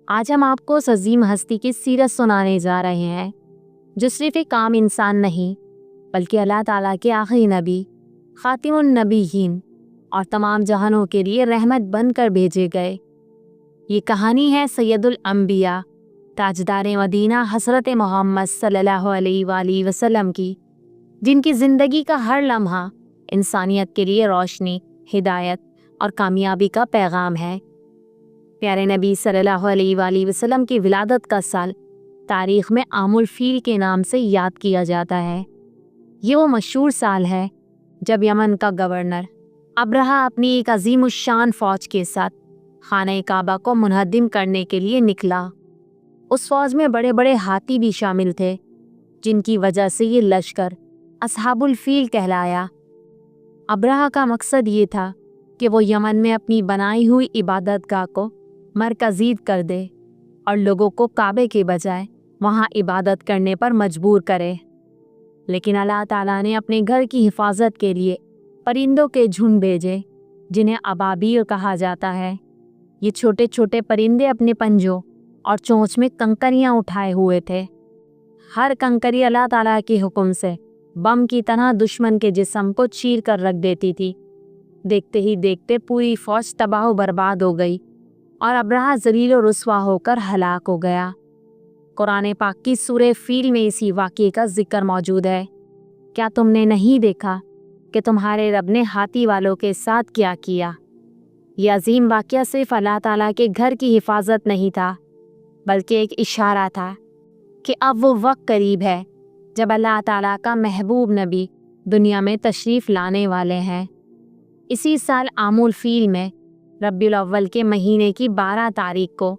آج ہم آپ کو اس عظیم ہستی کی سیرت سنانے جا رہے ہیں جو صرف ایک عام انسان نہیں بلکہ اللہ تعالیٰ کے آخری نبی، خاتم النبیین اور تمام جہانوں کے لیے رحمت بن کر بھیجے گئے۔ یہ کہانی ہے سید الانبیاء، تاجدار مدینہ حضرت محمد صلی اللہ علیہ وآلہ وسلم کی، جن کی زندگی کا ہر لمحہ انسانیت کے لیے روشنی، ہدایت اور کامیابی کا پیغام ہے۔ پیارے نبی صلی اللہ علیہ وآلہ وسلم کی ولادت کا سال تاریخ میں عام الفیل کے نام سے یاد کیا جاتا ہے۔ یہ وہ مشہور سال ہے جب یمن کا گورنر ابرہہ اپنی ایک عظیم الشان فوج کے ساتھ خانہ کعبہ کو منہدم کرنے کے لیے نکلا۔ اس فوج میں بڑے بڑے ہاتھی بھی شامل تھے، جن کی وجہ سے یہ لشکر اصحاب الفیل کہلایا۔ ابرہہ کا مقصد یہ تھا کہ وہ یمن میں اپنی بنائی ہوئی عبادت گاہ کو مرکزیت کر دے اور لوگوں کو کعبے کے بجائے وہاں عبادت کرنے پر مجبور کرے۔ لیکن اللہ تعالیٰ نے اپنے گھر کی حفاظت کے لیے پرندوں کے جھنڈ بھیجے، جنہیں ابابیل کہا جاتا ہے۔ یہ چھوٹے چھوٹے پرندے اپنے پنجوں اور چونچ میں کنکریاں اٹھائے ہوئے تھے۔ ہر کنکری اللہ تعالیٰ کے حکم سے بم کی طرح دشمن کے جسم کو چیر کر رکھ دیتی تھی۔ دیکھتے ہی دیکھتے پوری فوج تباہ و برباد ہو گئی اور ابرہہ ذلیل و رسوا ہو کر ہلاک ہو گیا۔ قرآن پاک کی سورہ فیل میں اسی واقعے کا ذکر موجود ہے۔ کیا تم نے نہیں دیکھا کہ تمہارے رب نے ہاتھی والوں کے ساتھ کیا کیا؟ یہ عظیم واقعہ صرف اللہ تعالیٰ کے گھر کی حفاظت نہیں تھا، بلکہ ایک اشارہ تھا کہ اب وہ وقت قریب ہے جب اللہ تعالیٰ کا محبوب نبی دنیا میں تشریف لانے والے ہیں۔ اسی سال عام الفیل میں ربیع الاول کے مہینے کی 12 تاریخ کو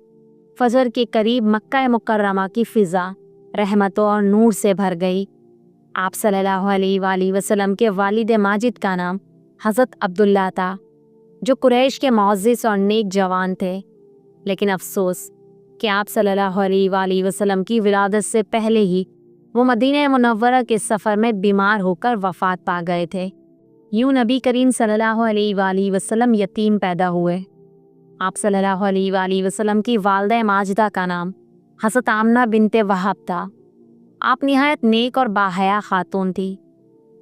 فجر کے قریب مکہ مکرمہ کی فضا رحمتوں اور نور سے بھر گئی۔ آپ صلی اللہ علیہ وآلہ وسلم کے والد ماجد کا نام حضرت عبداللہ تھا، جو قریش کے معزز اور نیک جوان تھے۔ لیکن افسوس کہ آپ صلی اللہ علیہ وآلہ وسلم کی ولادت سے پہلے ہی وہ مدینہ منورہ کے سفر میں بیمار ہو کر وفات پا گئے تھے۔ یوں نبی کریم صلی اللہ علیہ وآلہ وسلم یتیم پیدا ہوئے۔ آپ صلی اللہ علیہ وآلہ وسلم کی والدہ ماجدہ کا نام حضرت آمنہ بنت وہب تھا۔ آپ نہایت نیک اور باحیا خاتون تھی۔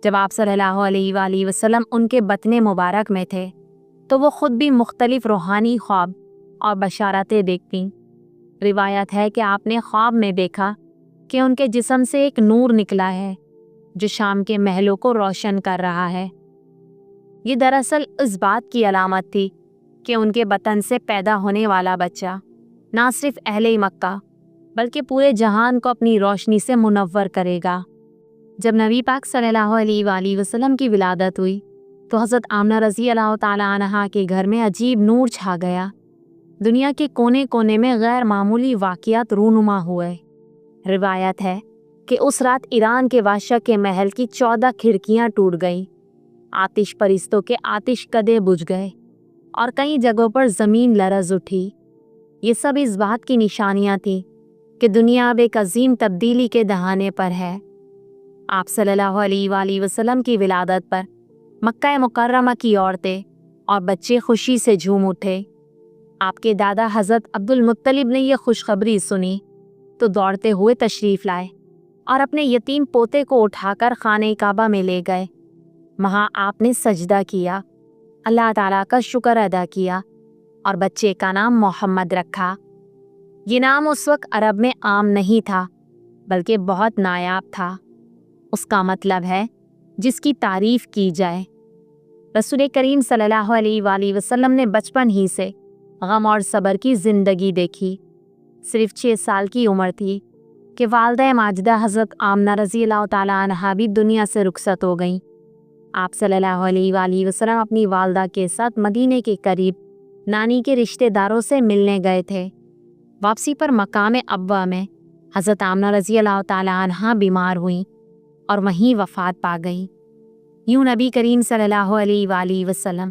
جب آپ صلی اللہ علیہ وآلہ وسلم ان کے بطن مبارک میں تھے تو وہ خود بھی مختلف روحانی خواب اور بشارتیں دیکھتیں۔ روایت ہے کہ آپ نے خواب میں دیکھا کہ ان کے جسم سے ایک نور نکلا ہے جو شام کے محلوں کو روشن کر رہا ہے۔ یہ دراصل اس بات کی علامت تھی کہ ان کے بطن سے پیدا ہونے والا بچہ نہ صرف اہل مکہ بلکہ پورے جہان کو اپنی روشنی سے منور کرے گا۔ جب نبی پاک صلی اللہ علیہ وآلہ وسلم کی ولادت ہوئی تو حضرت آمنہ رضی اللہ تعالیٰ عنہا کے گھر میں عجیب نور چھا گیا۔ دنیا کے کونے کونے میں غیر معمولی واقعات رونما ہوئے۔ روایت ہے کہ اس رات ایران کے بادشاہ کے محل کی 14 کھڑکیاں ٹوٹ گئیں، آتش پرستوں کے آتش کدے بجھ گئے اور کئی جگہوں پر زمین لرز اٹھی۔ یہ سب اس بات کی نشانیاں تھیں کہ دنیا اب ایک عظیم تبدیلی کے دہانے پر ہے۔ آپ صلی اللہ علیہ وآلہ وسلم کی ولادت پر مکہ مکرمہ کی عورتیں اور بچے خوشی سے جھوم اٹھے۔ آپ کے دادا حضرت عبد المطلب نے یہ خوشخبری سنی تو دوڑتے ہوئے تشریف لائے اور اپنے یتیم پوتے کو اٹھا کر خانہ کعبہ میں لے گئے۔ وہاں آپ نے سجدہ کیا، اللہ تعالیٰ کا شکر ادا کیا اور بچے کا نام محمد رکھا۔ یہ نام اس وقت عرب میں عام نہیں تھا بلکہ بہت نایاب تھا۔ اس کا مطلب ہے جس کی تعریف کی جائے۔ رسول کریم صلی اللہ علیہ وآلہ وسلم نے بچپن ہی سے غم اور صبر کی زندگی دیکھی۔ صرف 6 سال کی عمر تھی کہ والدہ ماجدہ حضرت آمنہ رضی اللہ تعالیٰ عنہا بھی دنیا سے رخصت ہو گئیں۔ آپ صلی اللہ علیہ وآلہ وسلم اپنی والدہ کے ساتھ مدینے کے قریب نانی کے رشتہ داروں سے ملنے گئے تھے۔ واپسی پر مقام ابوا میں حضرت آمنہ رضی اللہ تعالیٰ عنہا بیمار ہوئیں اور وہیں وفات پا گئیں۔ یوں نبی کریم صلی اللہ علیہ وآلہ وسلم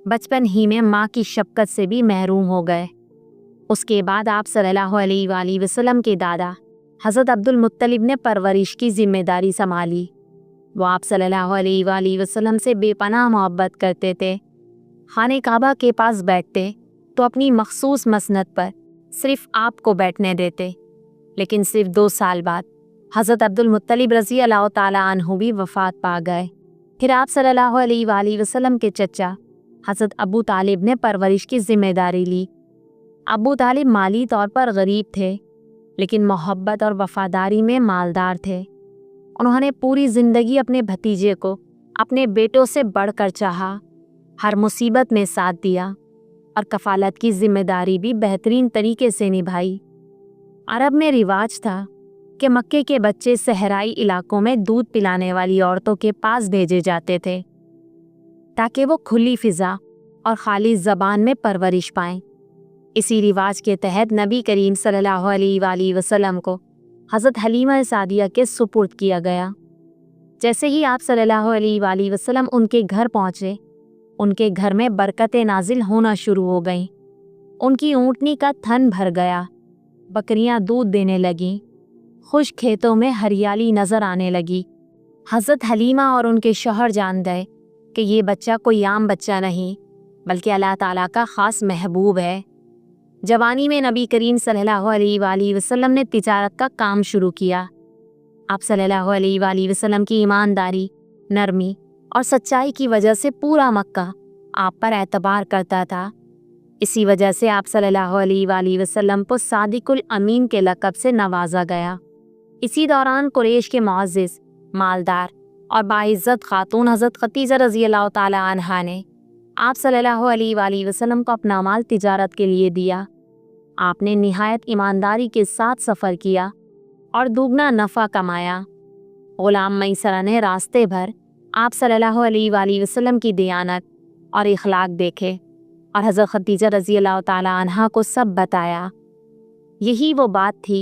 بچپن ہی میں ماں کی شفقت سے بھی محروم ہو گئے۔ اس کے بعد آپ صلی اللہ علیہ وآلہ وسلم کے دادا حضرت عبد المطلب نے پرورش کی ذمہ داری سنبھالی۔ وہ آپ صلی اللہ علیہ وآلہ وسلم سے بے پناہ محبت کرتے تھے۔ خانہ کعبہ کے پاس بیٹھتے تو اپنی مخصوص مسند پر सिर्फ आपको बैठने देते। लेकिन सिर्फ 2 साल बाद हज़रत अब्दुल मुत्तलिब रज़ी अल्लाह ताला अन्हु भी वफ़ात पा गए। फिर आप सल्लल्लाहु अलैहि वसल्लम के चचा हज़रत अबू तालिब ने परवरिश की जिम्मेदारी ली। अबू तालिब माली तौर पर गरीब थे, लेकिन मोहब्बत और वफ़ादारी में मालदार थे। उन्होंने पूरी ज़िंदगी अपने भतीजे को अपने बेटों से बढ़कर चाहा, हर मुसीबत में साथ दिया और कफ़ालत की जिम्मेदारी भी बेहतरीन तरीके से निभाई। अरब में रिवाज था कि मक्के के बच्चे सहराई इलाकों में दूध पिलाने वाली औरतों के पास भेजे जाते थे ताकि वो खुली फ़िज़ा और खाली ज़बान में परवरिश पाएं। इसी रिवाज के तहत नबी करीम सल्लल्लाहु अलैहि वसल्लम को हज़रत हलीमा सादिया के सुपुर्द किया गया। जैसे ही आप सल्लल्लाहु अलैहि वसल्लम उनके घर पहुँचे, उनके घर में बरकतें नाजिल होना शुरू हो गईं। उनकी ऊँटनी का थन भर गया, बकरियां दूध देने लगीं, खुश खेतों में हरियाली नज़र आने लगी। हज़रत हलीमा और उनके शौहर जान गए कि ये बच्चा कोई आम बच्चा नहीं, बल्कि अल्लाह ताला का ख़ास महबूब है। जवानी में नबी करीम सल्लल्लाहु अलैहि वसल्लम ने तिजारत का काम शुरू किया। आप सल्लल्लाहु अलैहि वसल्लम की ईमानदारी, नरमी और सच्चाई की वजह से पूरा मक्का आप पर एतबार करता था। इसी वजह से आप सल्लल्लाहु अलैहि वसल्लम को सादिकुल अमीन के लक़ब से नवाजा गया। इसी दौरान कुरैश के मुअज़्ज़िज़, मालदार और बाइज़्ज़त खातून हज़रत खदीजा रज़ी अल्लाह ताला अन्हा ने आप सल्लल्लाहु अलैहि वसल्लम को अपना माल तिजारत के लिए दिया। आपने निहायत ईमानदारी के साथ सफ़र किया और दुगना नफ़ा कमाया। ग़ुलाम मैसरा ने रास्ते भर आप सल्लल्लाहु अलैहि वसल्लम की दियानत और इखलाक देखे और हज़रत खदीजा रज़ी अल्लाह ताला अन्हा को सब बताया। यही वो बात थी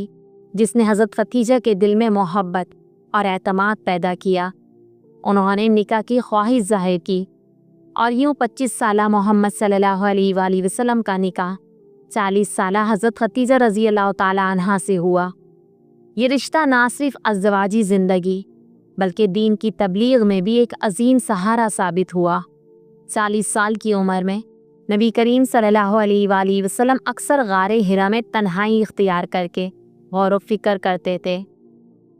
जिसने हज़रत खदीजा के दिल में मोहब्बत और एतमाद पैदा किया। उन्होंने निकाह की ख्वाहिश ज़ाहिर की और यूँ 25 साला मोहम्मद सल्लल्लाहु अलैहि वसल्लम का निकाह 40 साला हज़रत खदीजा रज़ी अल्लाह ताला अन्हा से हुआ। ये रिश्ता ना सिर्फ अज़वाजी ज़िंदगी बल्कि दीन की तबलीग में भी एक अजीम सहारा साबित हुआ। 40 साल की उम्र में नबी करीम सल्लल्लाहु अलैहि वसल्लम अक्सर गारे हिरा में तन्हाई इख्तियार करके गौर व फिक्र करते थे।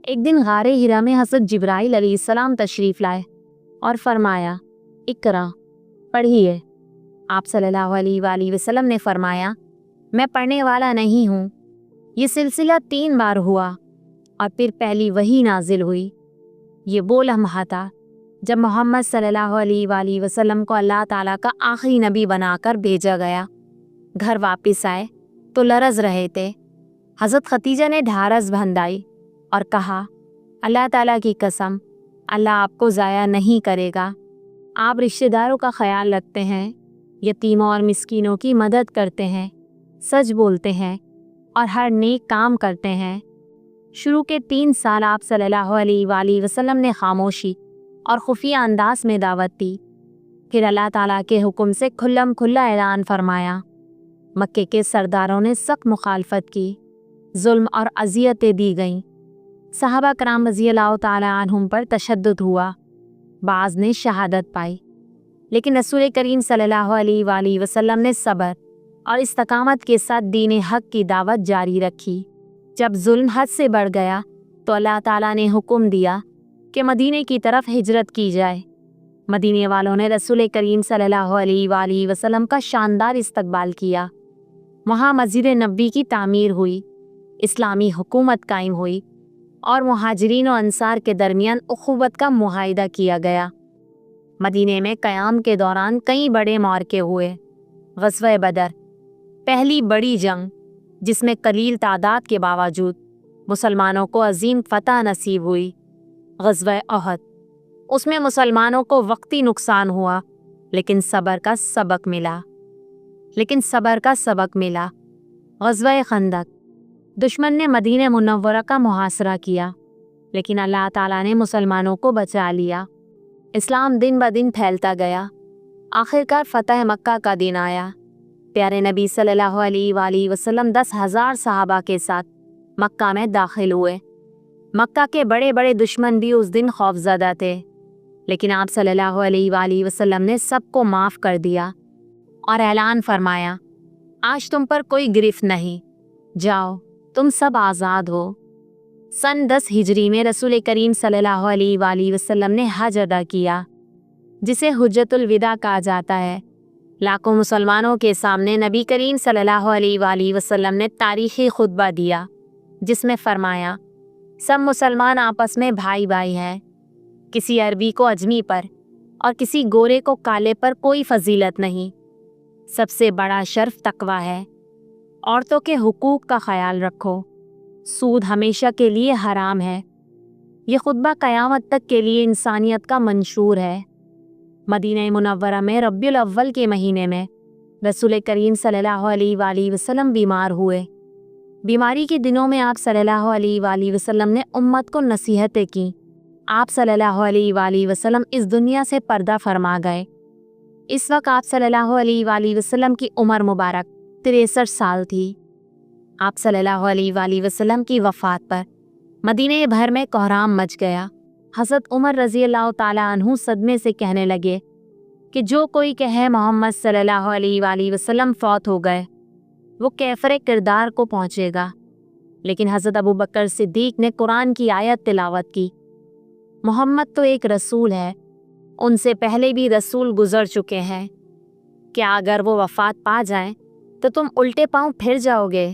एक दिन गारे हिरा में हज़रत जिब्राइल अलैहिस्सलाम तशरीफ़ लाए और फरमाया, इक़रा, पढ़िए। आप सल्लल्लाहु अलैहि वसल्लम ने फरमाया, मैं पढ़ने वाला नहीं हूँ। ये सिलसिला 3 बार हुआ और फिर पहली वही नाजिल हुई। ये वो लम्हा था जब मोहम्मद सल्लल्लाहु अलैहि वसल्लम को अल्लाह ताला का आखिरी नबी बनाकर भेजा गया। घर वापस आए तो लरज़ रहे थे। हज़रत खदीजा ने ढारस बंधाई और कहा, अल्लाह ताला की कसम, अल्लाह आपको ज़ाया नहीं करेगा। आप रिश्तेदारों का ख्याल रखते हैं, यतीमों और मिस्कीनों की मदद करते हैं, सच बोलते हैं और हर नेक काम करते हैं। शुरू के 3 साल आप सल्लल्लाहु अलैहि वसल्लम ने खामोशी और खुफिया अंदाज में दावत दी। फिर अल्लाह ताला के हुक्म से खुल्लम खुल्ला ऐलान फरमाया। मक्के के सरदारों ने सख्त मुखालफत की, जुल्म और अजियतें दी गईं। सहाबा कराम रज़ी अल्लाह ताला अन्हुम पर तशद्दुद हुआ, बाज़ ने शहादत पाई, लेकिन रसूल करीम सल्लल्लाहु अलैहि वसल्लम ने सब्र और इस्तकामत के साथ दीन हक़ की दावत जारी रखी। जब जुल्म हद से बढ़ गया तो अल्लाह ताला ने हुक्म दिया कि मदीने की तरफ हिजरत की जाए। मदीने वालों ने रसूल करीम सल्लल्लाहु अलैहि वसल्लम का शानदार इस्तकबाल किया। वहाँ मस्जिद नबवी की तामीर हुई, इस्लामी हुकूमत कायम हुई और मुहाजिरीन और अंसार के दरमियान उख़ुवत का मुआहिदा किया गया। मदीने में क़याम के दौरान कई बड़े मारके हुए। ग़ज़वा बदर, पहली बड़ी जंग जिसमें कलील तादाद के बावजूद मुसलमानों को अजीम फ़तह नसीब हुई। ग़ज़वा उहद, उसमें मुसलमानों को वक्ती नुकसान हुआ लेकिन सब्र का सबक मिला। ग़ज़वा खंदक, दुश्मन ने मदीना मुनव्वरा का मुहासरा किया लेकिन अल्लाह ताला ने मुसलमानों को बचा लिया। इस्लाम दिन ब दिन फैलता गया। आखिरकार फ़तह मक्का का दिन आया। प्यारे नबी सल्लल्लाहु अलैहि वसल्लम 10,000 सहाबा के साथ मक्का में दाखिल हुए। मक्का के बड़े बड़े दुश्मन भी उस दिन खौफज़दा थे, लेकिन आप सल्लल्लाहु अलैहि वसल्लम ने सबको माफ़ कर दिया और ऐलान फरमाया, आज तुम पर कोई गिरफ्त नहीं, जाओ तुम सब आज़ाद हो। सन 10 हिजरी में रसूल करीम सल्लल्लाहु अलैहि वसल्लम ने हज अदा किया, जिसे हुज्जतुल विदा कहा जाता है। लाखों मुसलमानों के सामने नबी करीम सल्लल्लाहु अलैहि वसल्लम ने तारीख़ी खुतबा दिया, जिसमें फरमाया, सब मुसलमान आपस में भाई भाई हैं। किसी अरबी को अजमी पर और किसी गोरे को काले पर कोई फजीलत नहीं। सबसे बड़ा शर्फ तकवा है। औरतों के हुकूक का ख्याल रखो। सूद हमेशा के लिए हराम है। ये खुतबा क़यामत तक के लिए इंसानियत का मंशूर है। मदीना मुनव्वरा में रब्बिउल अव्वल के महीने में रसूल करीम सल्लल्लाहु अलैहि वसल्लम बीमार हुए। बीमारी के दिनों में आप सल्लल्लाहु अलैहि वसल्लम ने उम्मत को नसीहतें की। आप सल्लल्लाहु अलैहि वसल्लम इस दुनिया से पर्दा फरमा गए। इस वक्त आप सल्लल्लाहु अलैहि वसल्लम की उम्र मुबारक 63 साल थी। आप सल्लल्लाहु अलैहि वसल्लम की वफ़ात पर मदीने भर में कोहराम मच गया। हज़रत उमर रज़ी अल्लाह ताला अन्हु सदमे से कहने लगे कि जो कोई कहे मोहम्मद सल्लल्लाहु अलैहि वसल्लम फौत हो गए, वो कैफरे किरदार को पहुँचेगा। लेकिन हज़रत अबू बकर सिद्दीक ने कुरान की आयत तिलावत की, मोहम्मद तो एक रसूल है, उनसे पहले भी रसूल गुजर चुके हैं। क्या अगर वो वफ़ात पा जाएं तो तुम उल्टे पांव फिर जाओगे?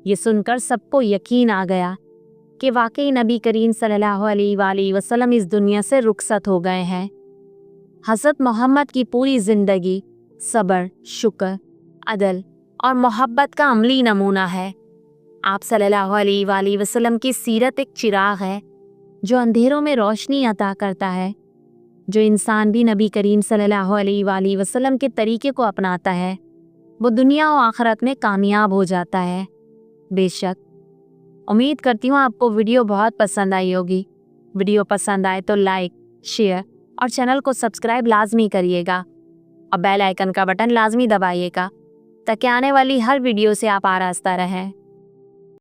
ये सुनकर सबको यकीन आ गया कि वाकई नबी करीम सल्लल्लाहु अलैहि वसल्लम इस दुनिया से रुखसत हो गए हैं। हज़रत मोहम्मद की पूरी ज़िंदगी सब्र, शुक्र, अदल और मोहब्बत का अमली नमूना है। आप सल्लल्लाहु अलैहि वसल्लम की सीरत एक चिराग है जो अंधेरों में रोशनी अता करता है। जो इंसान भी नबी करीम सल्लल्लाहु अलैहि वसल्लम के तरीके को अपनाता है, वो दुनिया और आखिरत में कामयाब हो जाता है। बेशक उम्मीद करती हूँ आपको वीडियो बहुत पसंद आई होगी। वीडियो पसंद आए तो लाइक, शेयर और चैनल को सब्सक्राइब लाजमी करिएगा और बेल आइकन का बटन लाजमी दबाइएगा ताकि आने वाली हर वीडियो से आप आरास्ता रहें।